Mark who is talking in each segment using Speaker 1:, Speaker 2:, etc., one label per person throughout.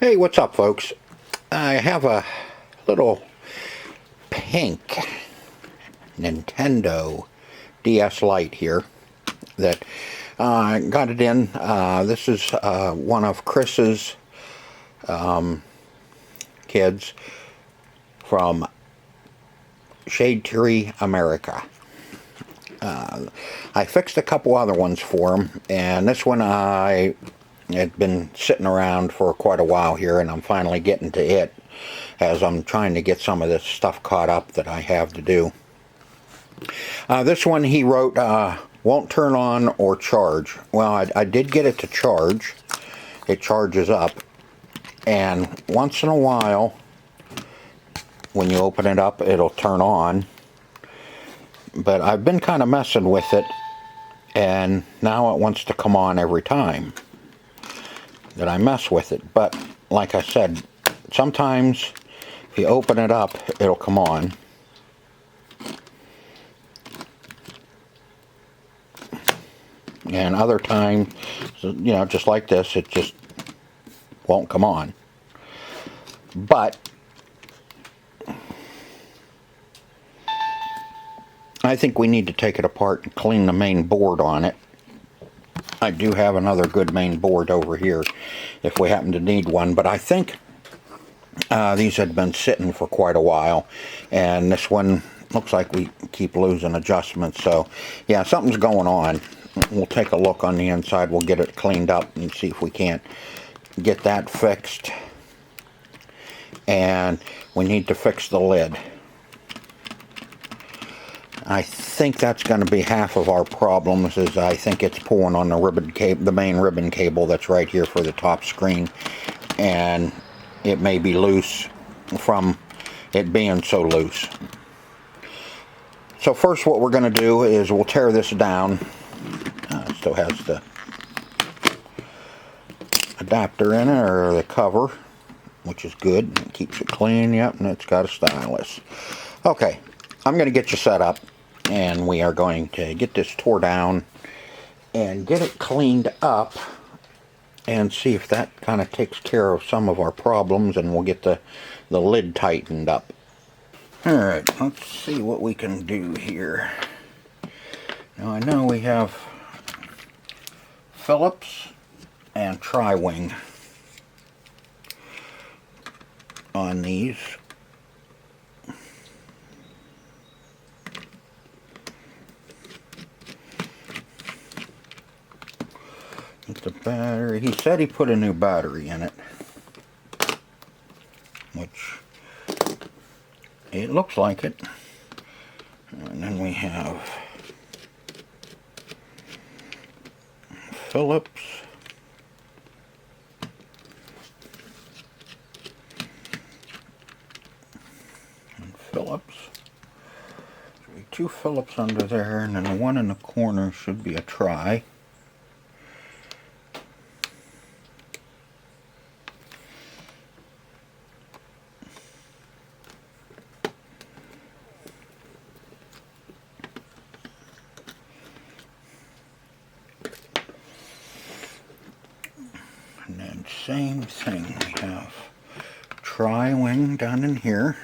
Speaker 1: Hey, what's up, folks? I have a little pink Nintendo DS Lite here that got it in. This is one of Chris's kids from Shade Tree, America. I fixed a couple other ones for him, and this one I had been sitting around for quite a while here, and I'm finally getting to it as I'm trying to get some of this stuff caught up that I have to do. This one he wrote won't turn on or charge. Well, I did get it to charge. It charges up, and once in a while when you open it up it'll turn on, but I've been kind of messing with it, and now it wants to come on every time that I mess with it. But like I said, sometimes if you open it up it'll come on, and other times, you know, just like this, it just won't come on. But I think we need to take it apart and clean the main board on it. I do have another good main board over here if we happen to need one, but I think these had been sitting for quite a while, and this one looks like we keep losing adjustments. So yeah, something's going on. We'll take a look on the inside. We'll get it cleaned up and see if we can't get that fixed. And we need to fix the lid. I think that's going to be half of our problems, is I think it's pulling on the ribbon cable, the main ribbon cable that's right here for the top screen, and it may be loose from it being so loose. So first what we're going to do is we'll tear this down. It still has the adapter in it, or the cover, which is good. It keeps it clean. Yep, and it's got a stylus. Okay, I'm going to get you set up, and we are going to get this tore down and get it cleaned up and see if that kind of takes care of some of our problems, and we'll get the lid tightened up. Alright, let's see what we can do here. Now I know we have Phillips and Tri-Wing on these. The battery, he said he put a new battery in it, which it looks like it. And then we have Phillips, and Phillips. So two Phillips under there, and then the one in the corner should be a Tri. And then same thing, we have Tri-Wing down in here.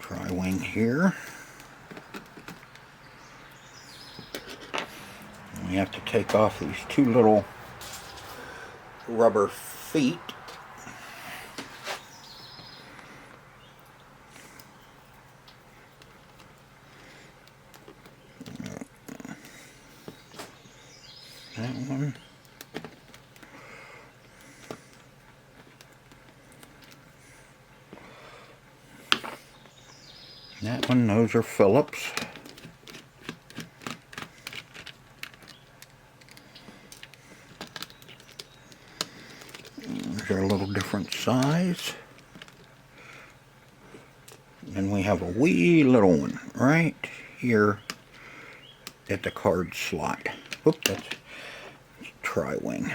Speaker 1: Tri-Wing here. And we have to take off these two little rubber feet. That one. That one, those are Phillips. They're a little different size. And we have a wee little one right here at the card slot. Oop, that's Tri-Wing.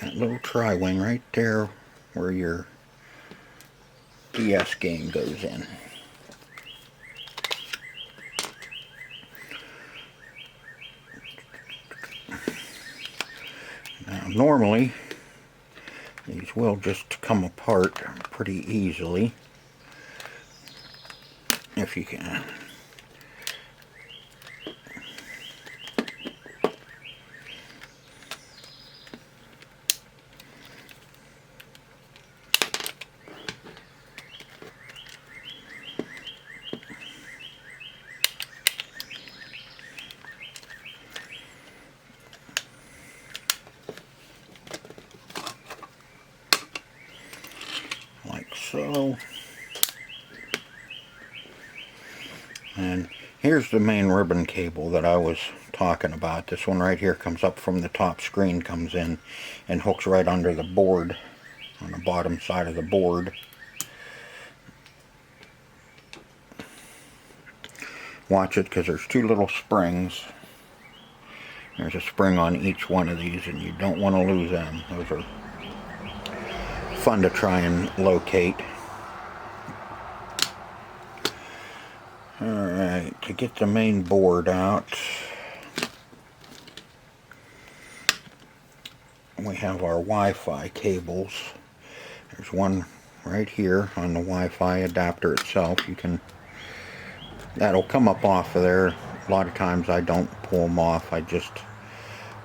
Speaker 1: That little Tri-Wing right there where your DS game goes in. normally these will just come apart pretty easily if you can. Like so. And here's the main ribbon cable that I was talking about. This one right here comes up from the top screen, comes in and hooks right under the board, on the bottom side of the board. Watch it, because there's two little springs. There's a spring on each one of these, and you don't want to lose them. Those are fun to try and locate. Alright, to get the main board out, we have our Wi-Fi cables. There's one right here on the Wi-Fi adapter itself. You can, that'll come up off of there. A lot of times I don't pull them off. I just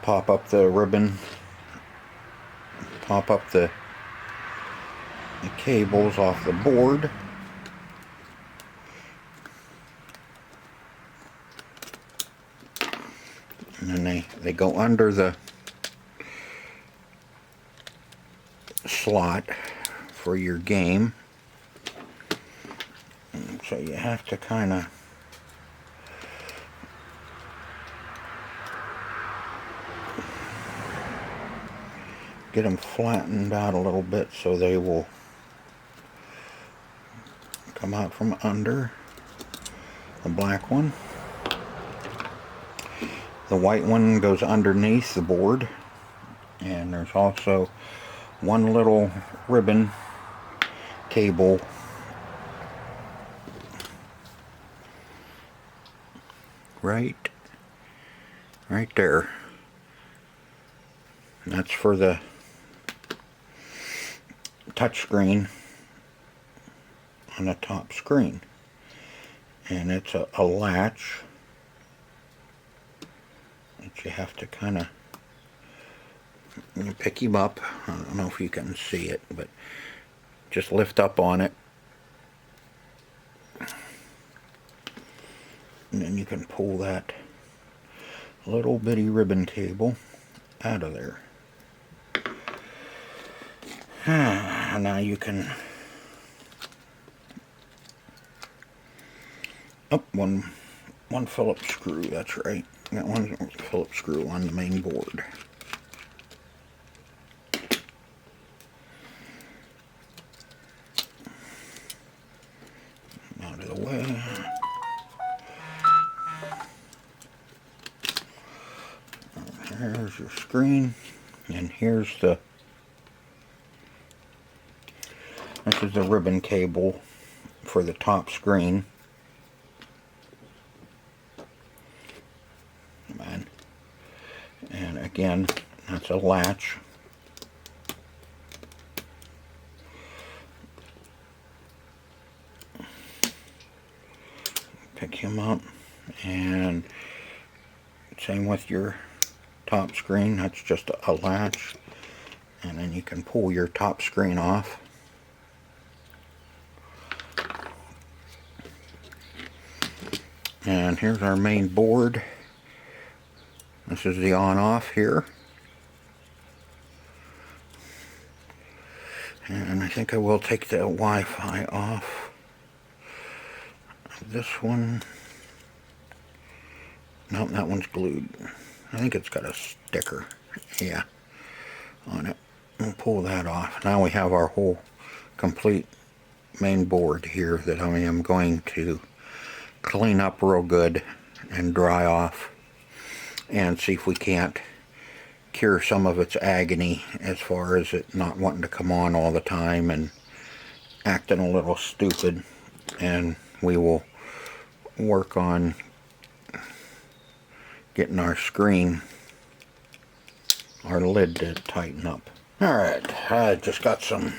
Speaker 1: pop up the ribbon, pop up the cables off the board. And then they go under the slot for your game. And so you have to kind of get them flattened out a little bit so they will come out from under. The black one. The white one goes underneath the board. And there's also one little ribbon cable right there. And that's for the touch screen on the top screen. And it's a latch that you have to kind of pick him up. I don't know if you can see it, but just lift up on it, and then you can pull that little bitty ribbon cable out of there. Now you can, oh, one Phillips screw, that's right. Got one Phillips screw on the main board. Out of the way. Here's your screen, and here's the, this is the ribbon cable for the top screen. And again, that's a latch. Pick him up, and same with your top screen. That's just a latch, and then you can pull your top screen off. And here's our main board. This is the on-off here. And I think I will take the Wi-Fi off. This one, nope, that one's glued. I think it's got a sticker, yeah, on it. We'll pull that off. Now we have our whole complete main board here that I am going to clean up real good and dry off, and see if we can't cure some of its agony as far as it not wanting to come on all the time and acting a little stupid. And we will work on getting our screen our lid to tighten up. Alright, I just got some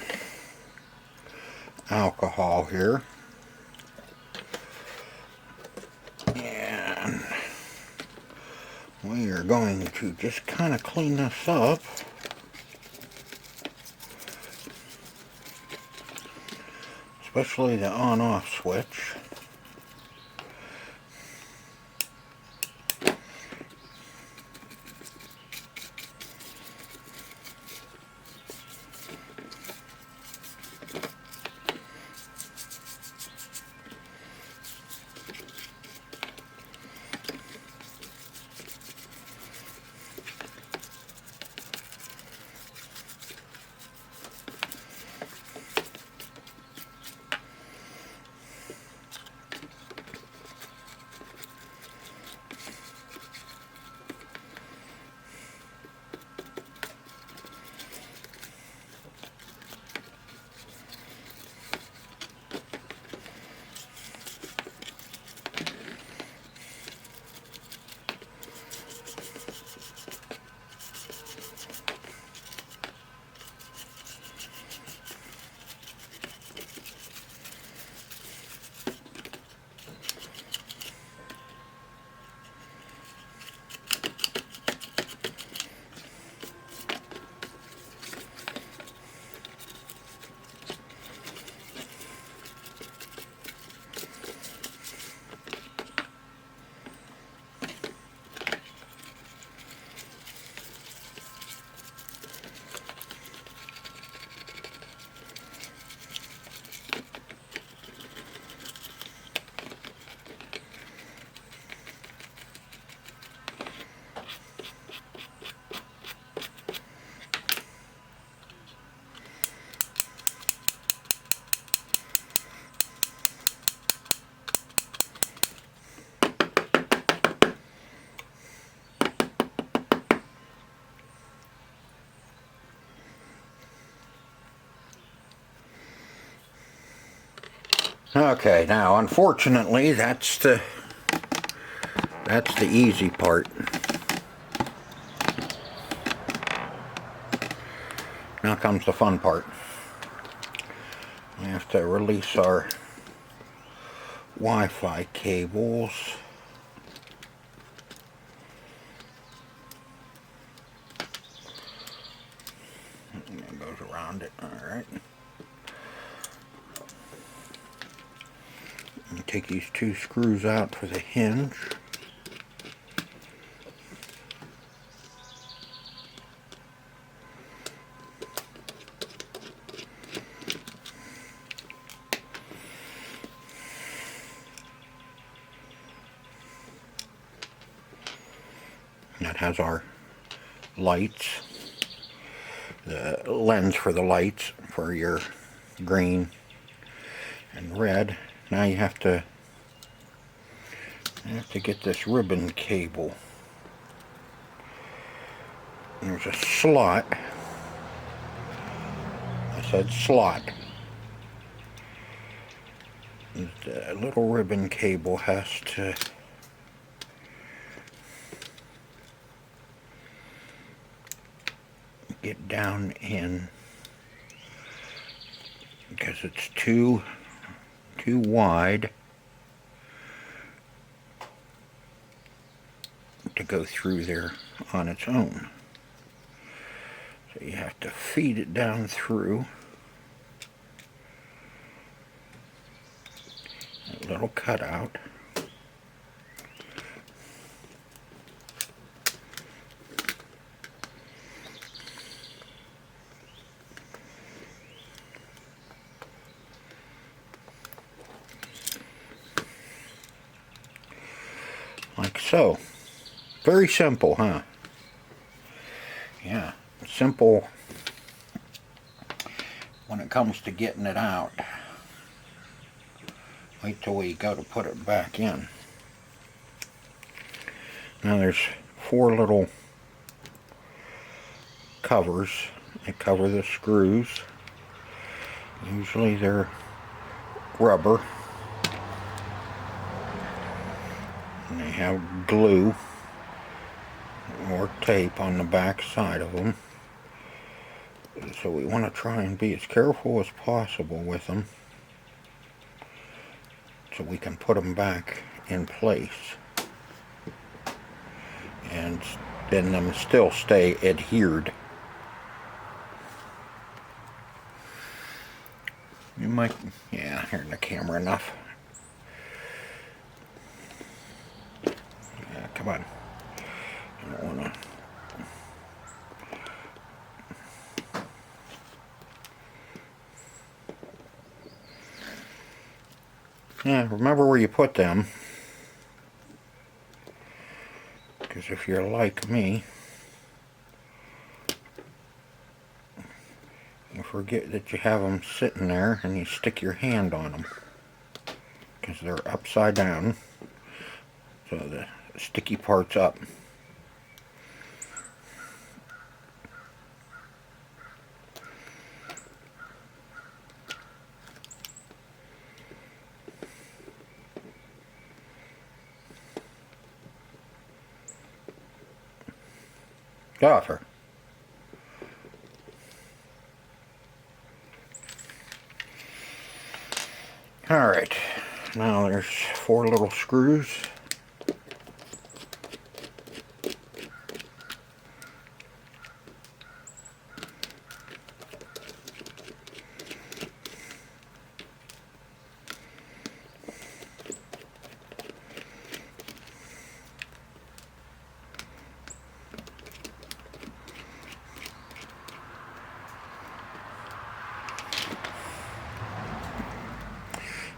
Speaker 1: alcohol here. And we are going to just kind of clean this up. Especially the on-off switch. Okay, now unfortunately that's the easy part. Now comes the fun part. We have to release our Wi-Fi cables. And it goes around it, alright. Take these two screws out for the hinge. That has our lights, the lens for the lights for your green and red. Now you have to get this ribbon cable. There's a slot. I said slot. The little ribbon cable has to get down in, because it's too wide to go through there on its own. So you have to feed it down through a little cutout. Like so. Very simple, huh? Yeah, simple when it comes to getting it out. Wait till we go to put it back in. Now there's 4 little covers. They cover the screws. Usually they're rubber. And they have glue or tape on the back side of them. So we want to try and be as careful as possible with them so we can put them back in place and then them still stay adhered. You might, yeah, here in the camera enough. Yeah, come on. I don't want to. Yeah, remember where you put them. Because if you're like me, you forget that you have them sitting there and you stick your hand on them. Because they're upside down. So the sticky part's up. Get off her. Alright, now there's 4 little screws.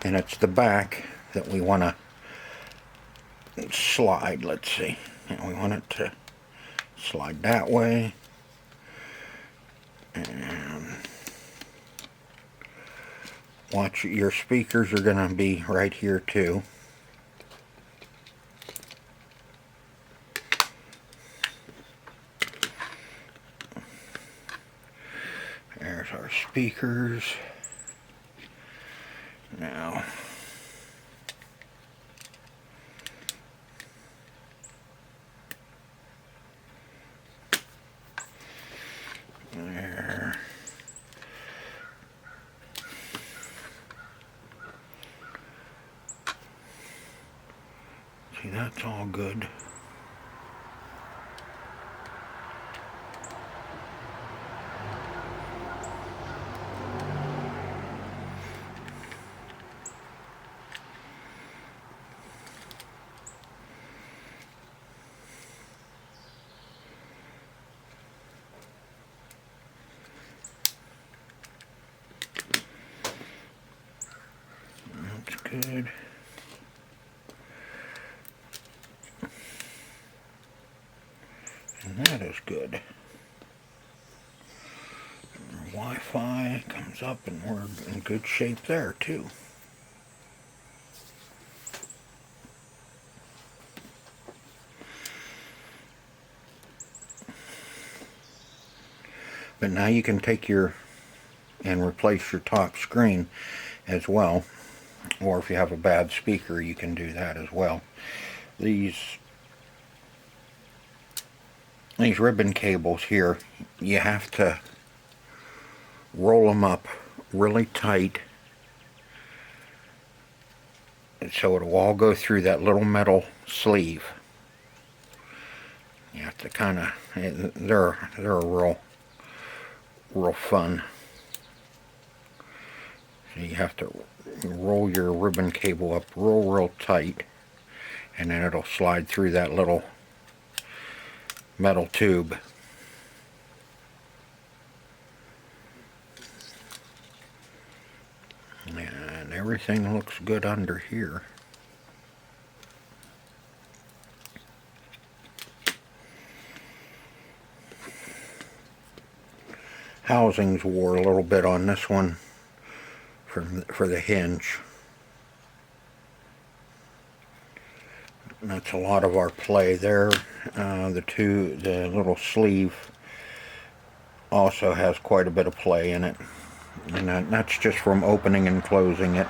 Speaker 1: And it's the back that we want to slide. Let's see. And we want it to slide that way. And watch, your speakers are going to be right here too. There's our speakers. Now, there. See, that's all good. That's good. And that is good. Our Wi-Fi comes up and we're in good shape there too. But now you can take your and replace your top screen as well, or if you have a bad speaker you can do that as well. These ribbon cables here, you have to roll them up really tight so it'll all go through that little metal sleeve. You have to kind of, they're real fun. So you have to roll your ribbon cable up real tight, and then it'll slide through that little metal tube. And everything looks good under here. Housings wore a little bit on this one for the hinge. That's a lot of our play there. The little sleeve also has quite a bit of play in it, and that's just from opening and closing it.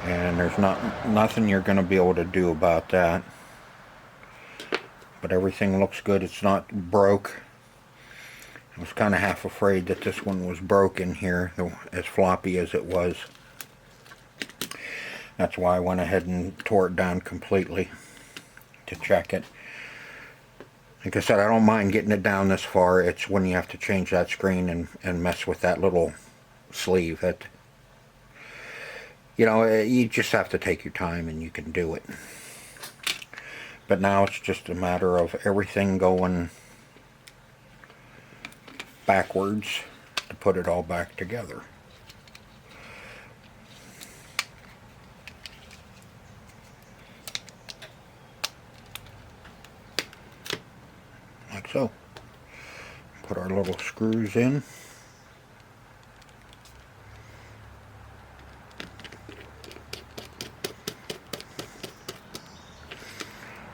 Speaker 1: And there's nothing you're going to be able to do about that. but everything looks good. It's not broke. I was kind of half afraid that this one was broken here, as floppy as it was. That's why I went ahead and tore it down completely to check it. Like I said, I don't mind getting it down this far. It's when you have to change that screen and mess with that little sleeve that, you know, you just have to take your time and you can do it. But now it's just a matter of everything going backwards to put it all back together. Like so. Put our little screws in.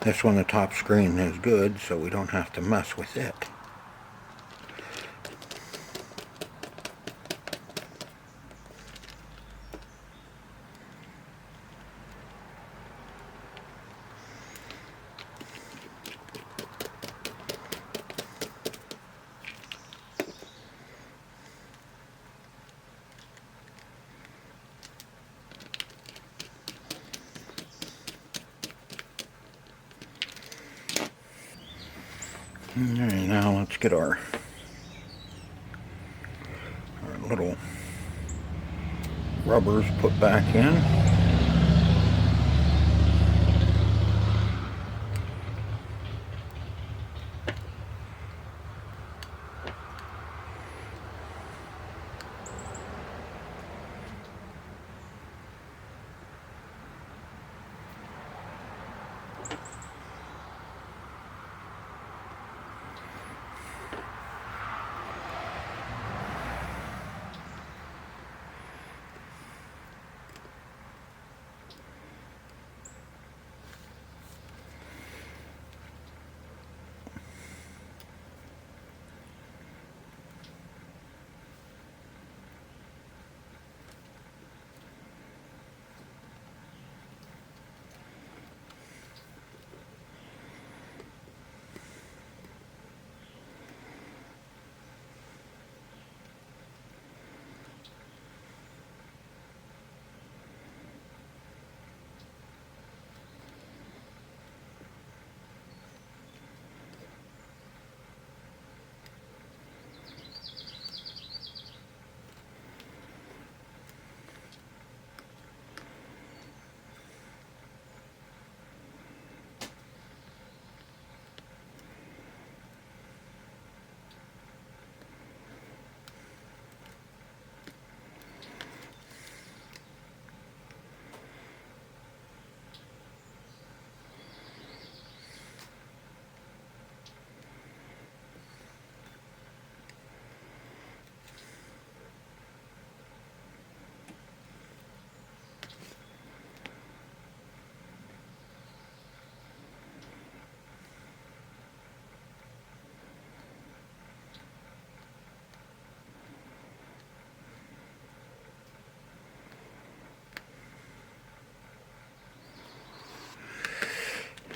Speaker 1: This one, the top screen is good, so we don't have to mess with it. Alright, now let's get our little rubbers put back in.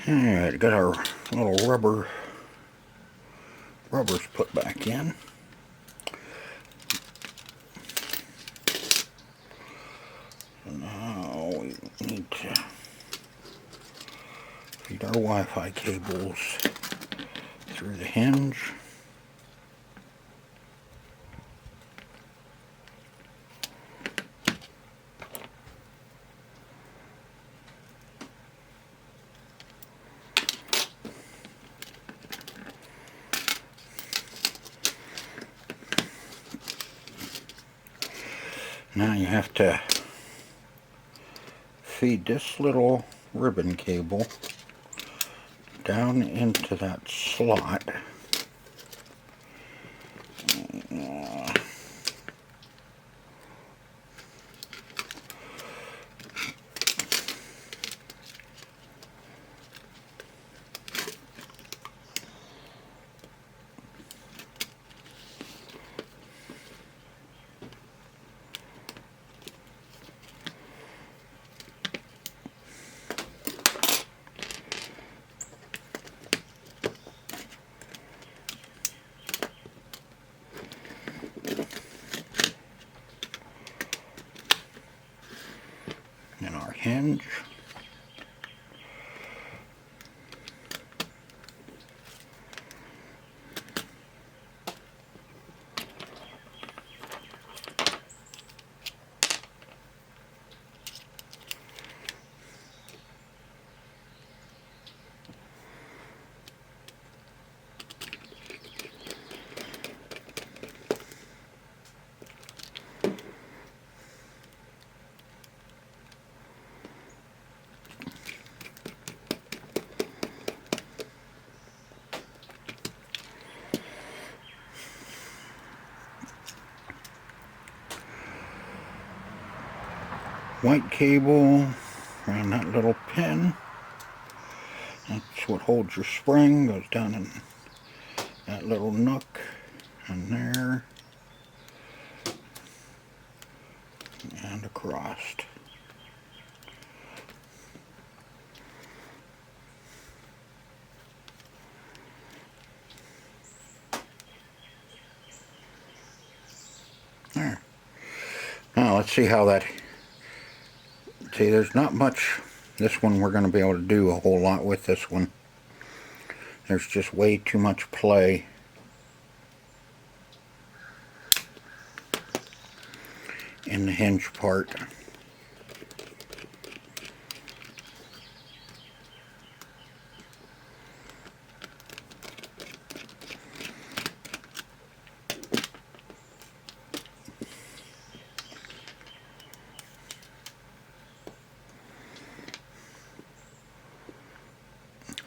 Speaker 1: Alright, got our little rubbers put back in. Now we need to feed our Wi-Fi cables through the hinge. Now you have to feed this little ribbon cable down into that slot. And our hinge. White cable around that little pin. That's what holds your spring. Goes down in that little nook and there and across. There. Now let's see how that. See, there's not much. This one we're going to be able to do a whole lot with this one. There's just way too much play. In the hinge part.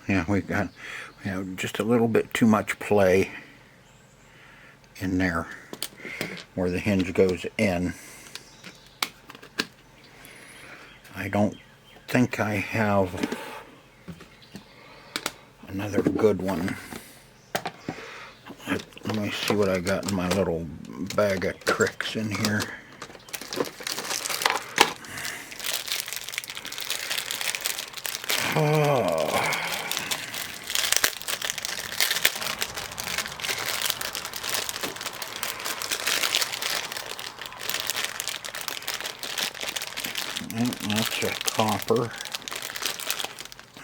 Speaker 1: Yeah, we have just a little bit too much play in there where the hinge goes in. I don't think I have another good one. Let me see what I got in my little bag of tricks in here. Oh. And that's a copper.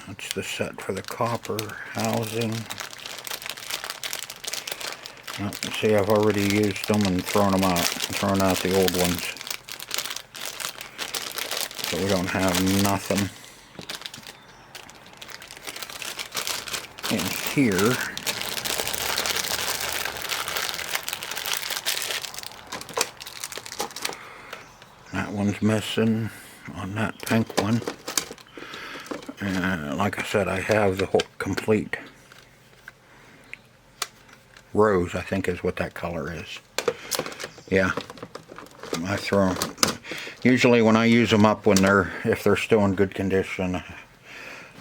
Speaker 1: That's the set for the copper housing. Oh, see, I've already used them and thrown them out. Thrown out the old ones. So we don't have nothing in here. That one's missing on that pink one. And like I said, I have the whole complete rose, I think is what that color is. Yeah, I throw them. Usually when I use them up, if they're still in good condition,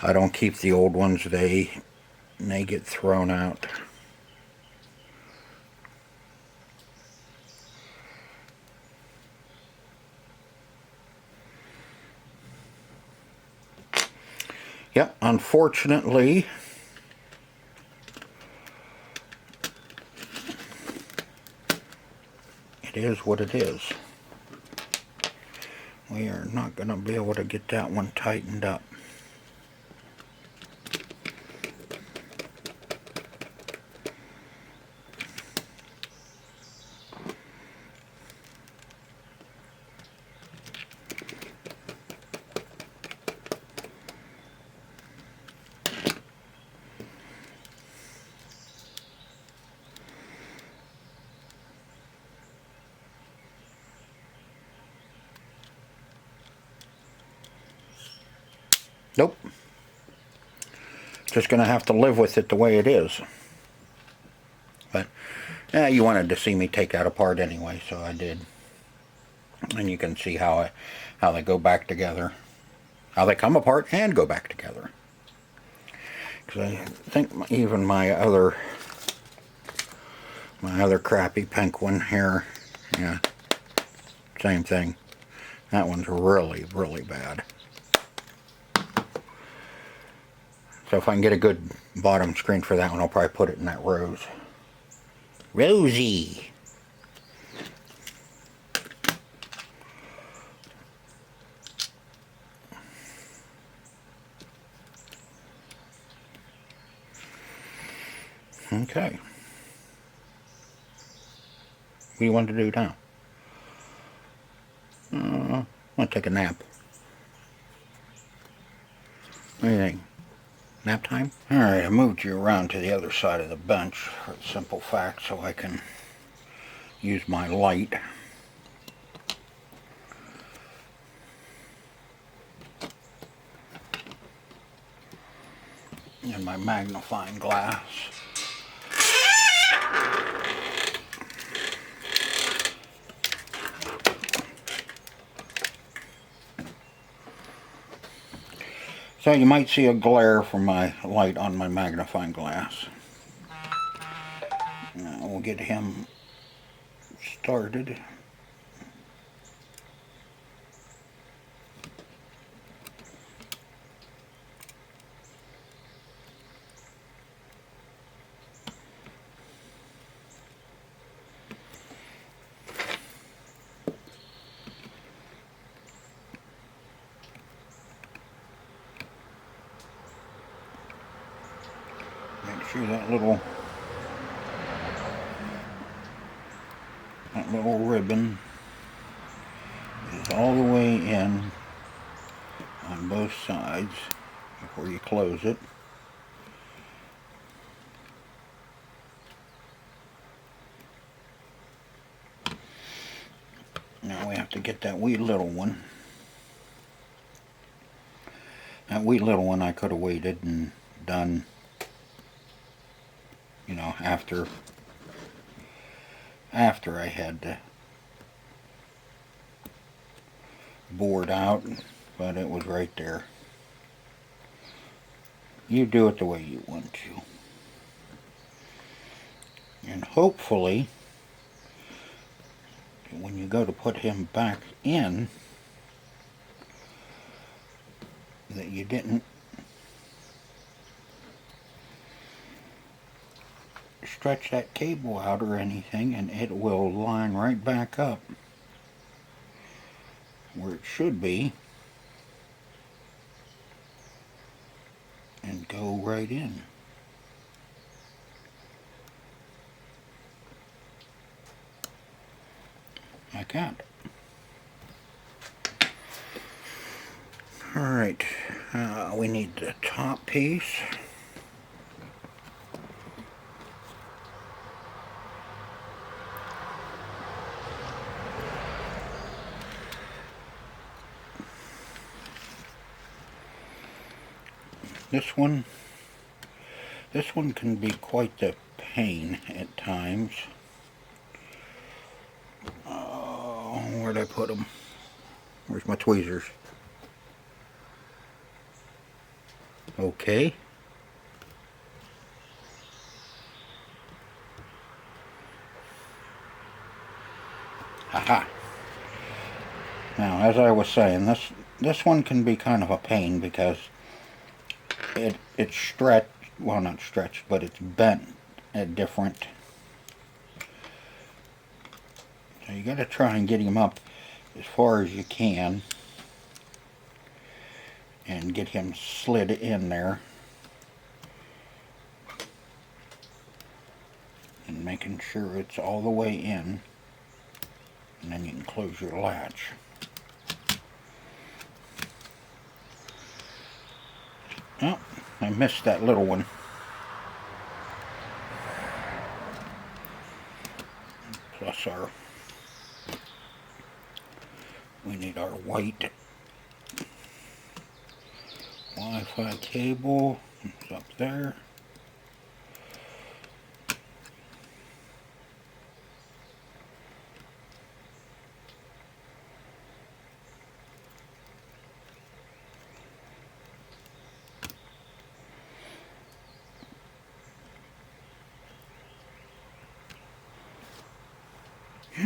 Speaker 1: I don't keep the old ones. They get thrown out. Yep, unfortunately, it is what it is. We are not going to be able to get that one tightened up. Nope. Just going to have to live with it the way it is. But you wanted to see me take that apart anyway, so I did. And you can see how they go back together. How they come apart and go back together. Because I think even my other crappy pink one here, yeah, same thing. That one's really, really bad. So if I can get a good bottom screen for that one, I'll probably put it in that rose. Rosie! Okay. What do you want to do now? I'm going to take a nap. What do you think? Nap time? Alright, I moved you around to the other side of the bench for the simple fact so I can use my light. And my magnifying glass. So you might see a glare from my light on my magnifying glass. Now we'll get him started. Make sure that little ribbon is all the way in on both sides before you close it. Now we have to get that wee little one. That wee little one I could have waited and done, you know, after I had the board out, but it was right there. You do it the way you want to. And hopefully, when you go to put him back in, that you didn't stretch that cable out or anything, and it will line right back up where it should be and go right in. Like that. Alright, we need the top piece. This one can be quite the pain at times. Oh, where'd I put them? Where's my tweezers? Okay. Aha. Now, as I was saying, this one can be kind of a pain because it's stretched, well, not stretched, but it's bent at different. So you got to try and get him up as far as you can and get him slid in there, and making sure it's all the way in, and then you can close your latch. Oh, I missed that little one. Plus we need our white Wi-Fi cable. It's up there.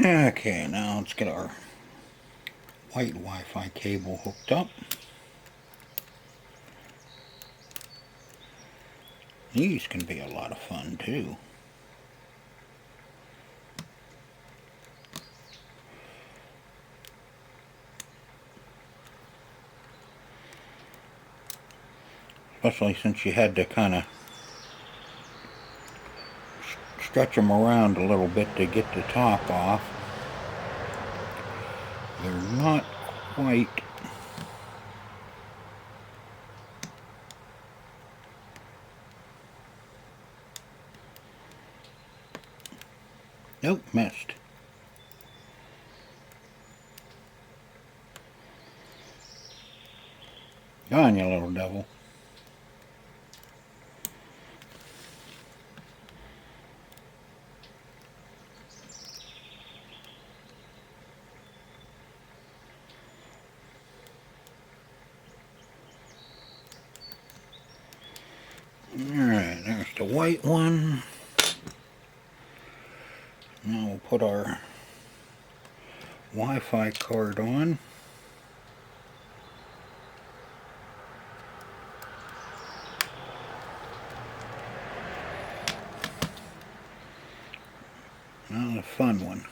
Speaker 1: Okay, now let's get our white Wi-Fi cable hooked up. These can be a lot of fun too. Especially since you had to kind of stretch them around a little bit to get the top off. They're not quite nope, missed. Go on, you little devil. Alright, there's the white one. Now we'll put our Wi-Fi card on. Now the fun one.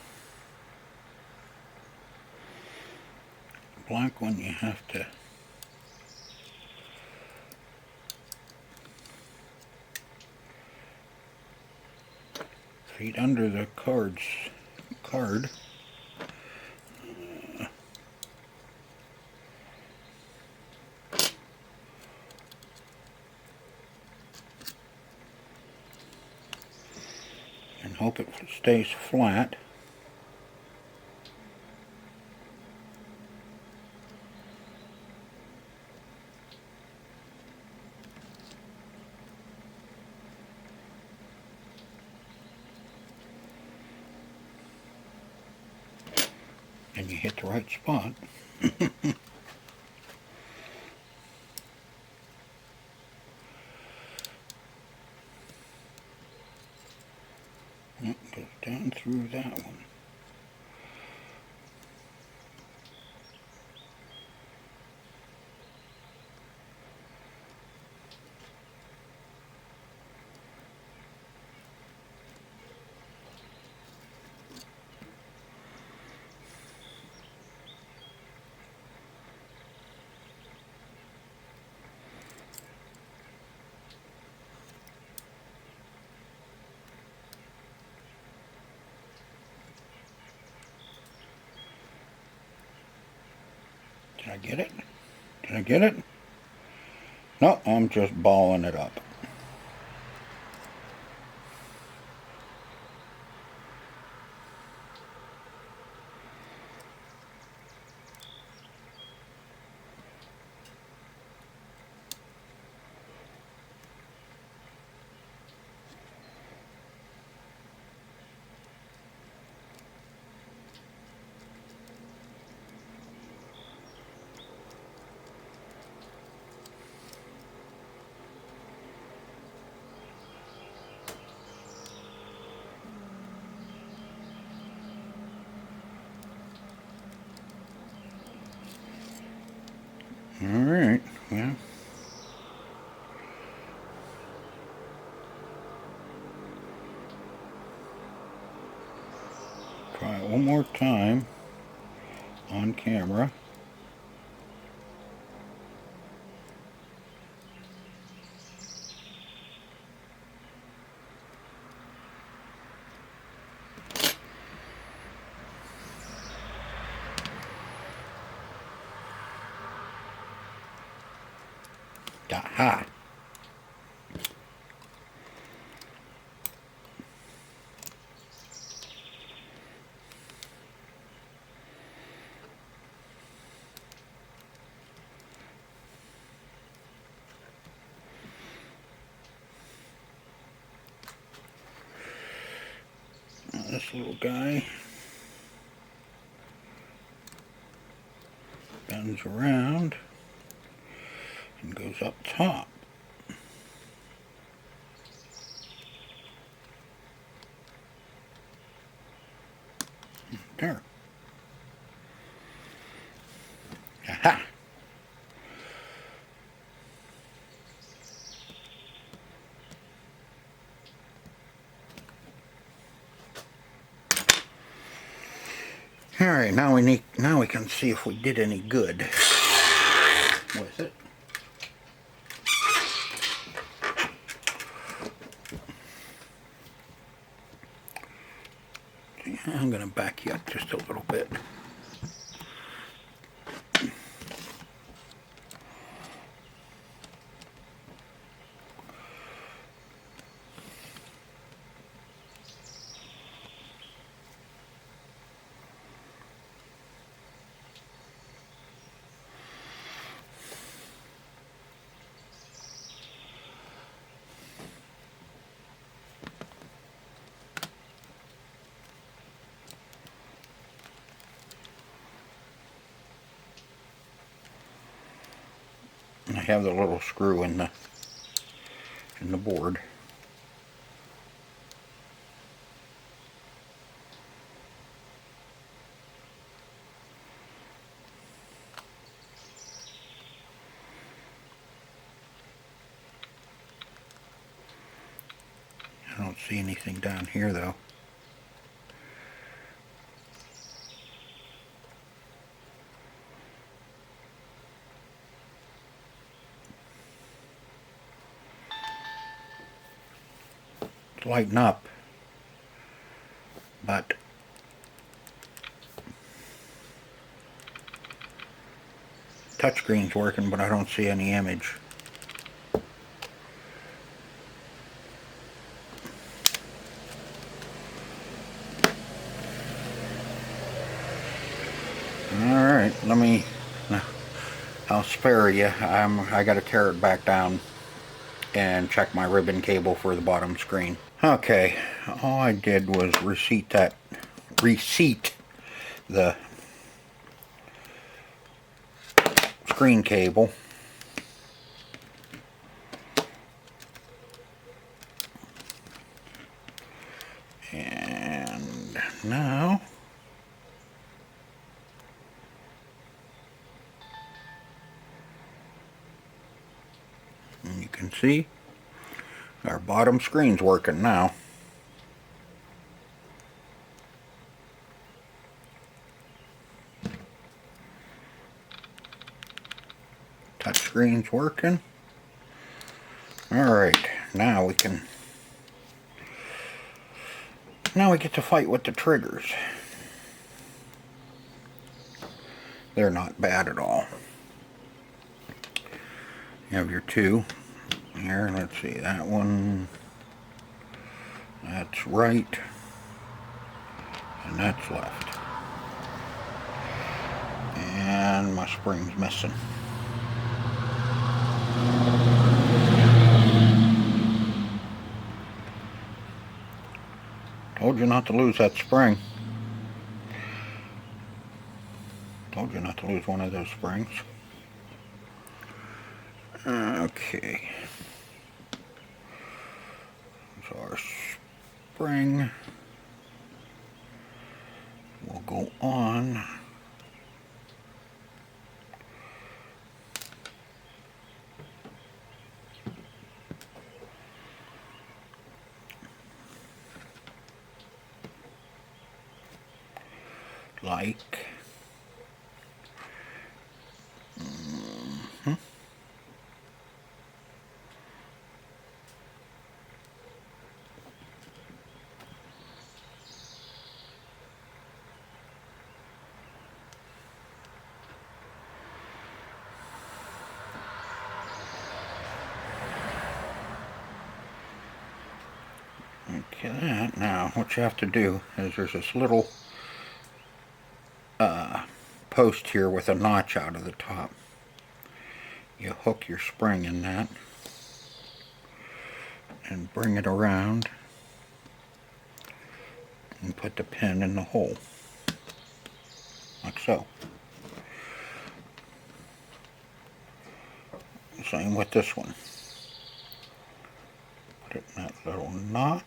Speaker 1: The black one you have to feed under the card. And hope it stays flat. And you hit the right spot. It goes down through that one. Did I get it? Did I get it? No, I'm just balling it up. Alright, well. Try it one more time on camera. Aha! Now this little guy bends around and goes up top. There. Aha! Alright, now we can see if we did any good with it. I'm going to back you up just a little bit. I have the little screw in the board. I don't see anything down here though. It's lighting up, but touchscreen's working, but I don't see any image. Alright, I'll spare you. I gotta tear it back down and check my ribbon cable for the bottom screen. Okay, all I did was reseat the screen cable. And now you can see our bottom screen's working now. Touch screen's working. Alright, now we get to fight with the triggers. They're not bad at all. You have your two here. Let's see, that one, that's right, and that's left. And my spring's missing. Told you not to lose that spring. Told you not to lose one of those springs. Okay. So our spring will go on. Like okay, that. Now what you have to do is there's this little post here with a notch out of the top. You hook your spring in that and bring it around and put the pin in the hole, like so. Same with this one. Put it in that little notch.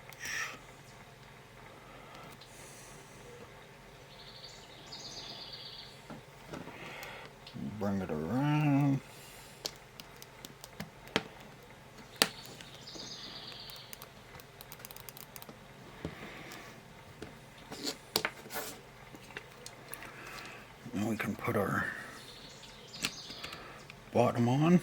Speaker 1: Bring it around. Now we can put our bottom on.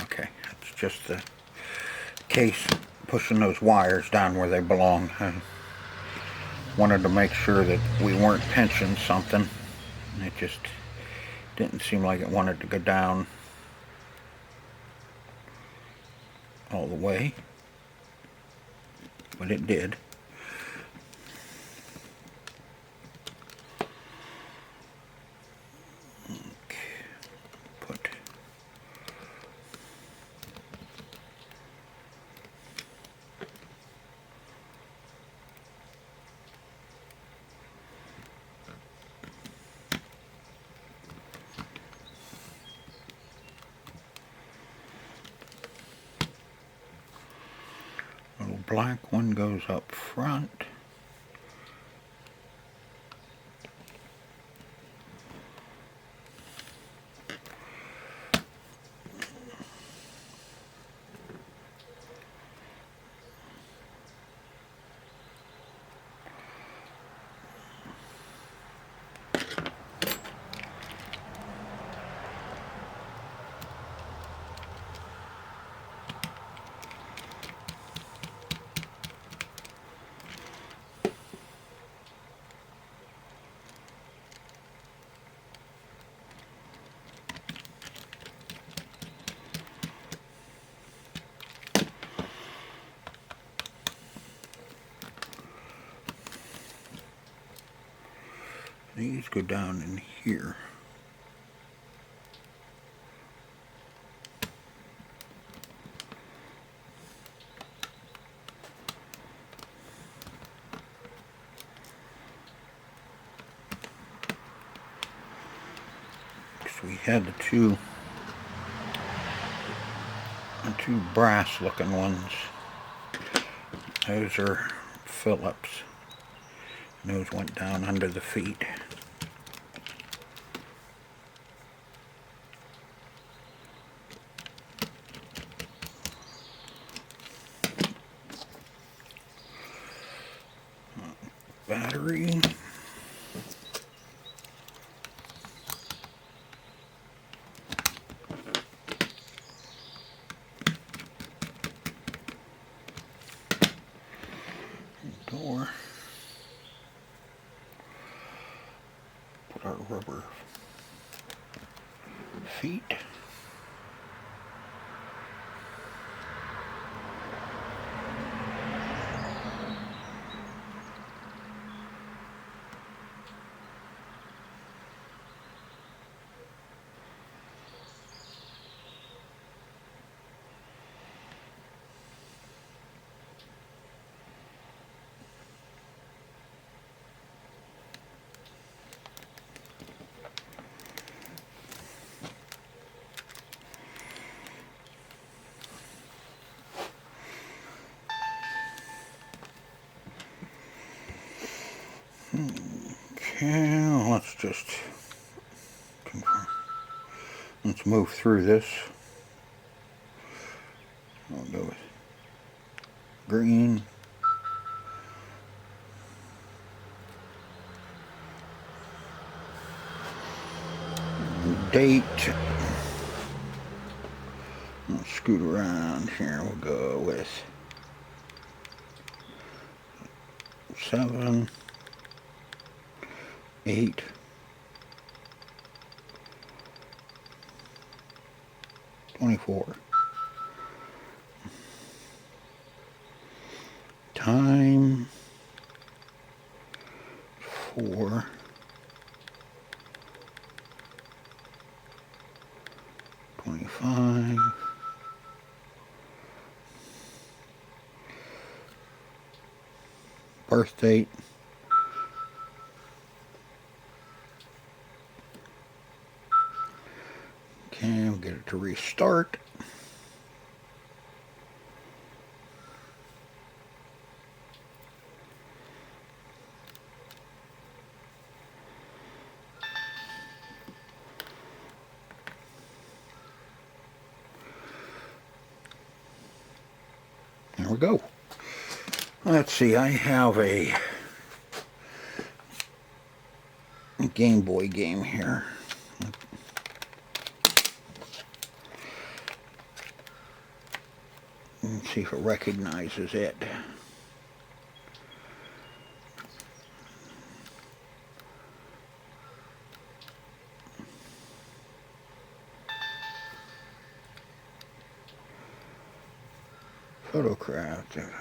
Speaker 1: Okay, that's just the case pushing those wires down where they belong. I wanted to make sure that we weren't pinching something. It just didn't seem like it wanted to go down all the way, but it did. Put little black one goes up front. These go down in here. So we had the two brass looking ones. Those are Phillips. And those went down under the feet. Battery. Door. Put our rubber feet. Okay, let's just confirm. Let's move through this. I'll go with green. Date. Let's scoot around here. We'll go with 7, 8, 24. Time 4. Birth date. Okay, we'll get it to restart. There we go. Let's see, I have a Game Boy game here. Let's see if it recognizes it. Photocraft.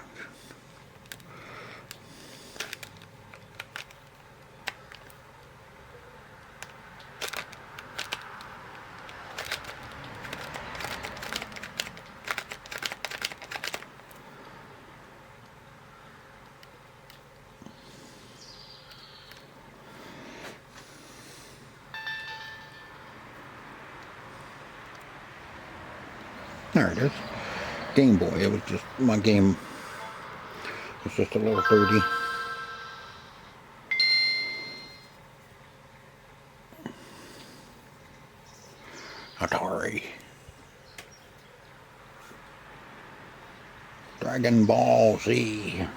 Speaker 1: There it is. Game Boy. It was just, my game was just a little dirty. Atari. Dragon Ball Z.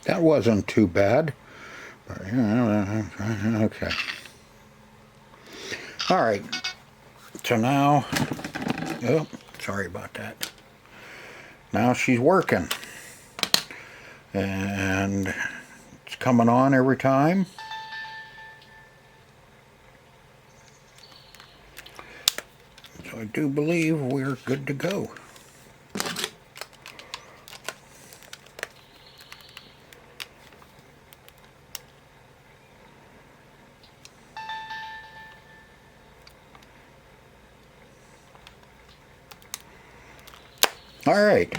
Speaker 1: That wasn't too bad. But, okay. Alright. So now, oh, sorry about that. Now she's working. And it's coming on every time. So I do believe we're good to go. Alright,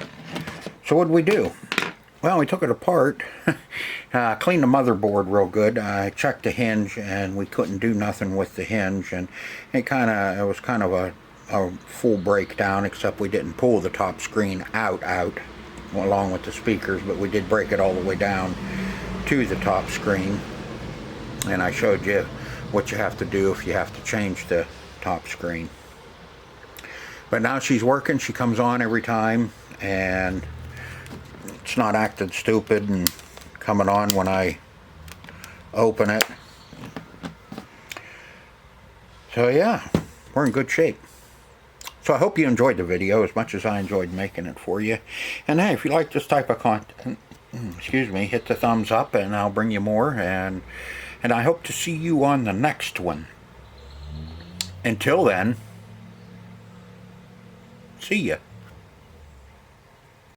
Speaker 1: so what did we do? Well, we took it apart, cleaned the motherboard real good. I checked the hinge and we couldn't do nothing with the hinge, and it was kind of a full breakdown, except we didn't pull the top screen out along with the speakers, but we did break it all the way down to the top screen. And I showed you what you have to do if you have to change the top screen. But now she's working. She comes on every time, and it's not acting stupid and coming on when I open it. So yeah, we're in good shape. So I hope you enjoyed the video as much as I enjoyed making it for you. And hey, if you like this type of content, excuse me, hit the thumbs up and I'll bring you more. And I hope to see you on the next one. Until then, see ya.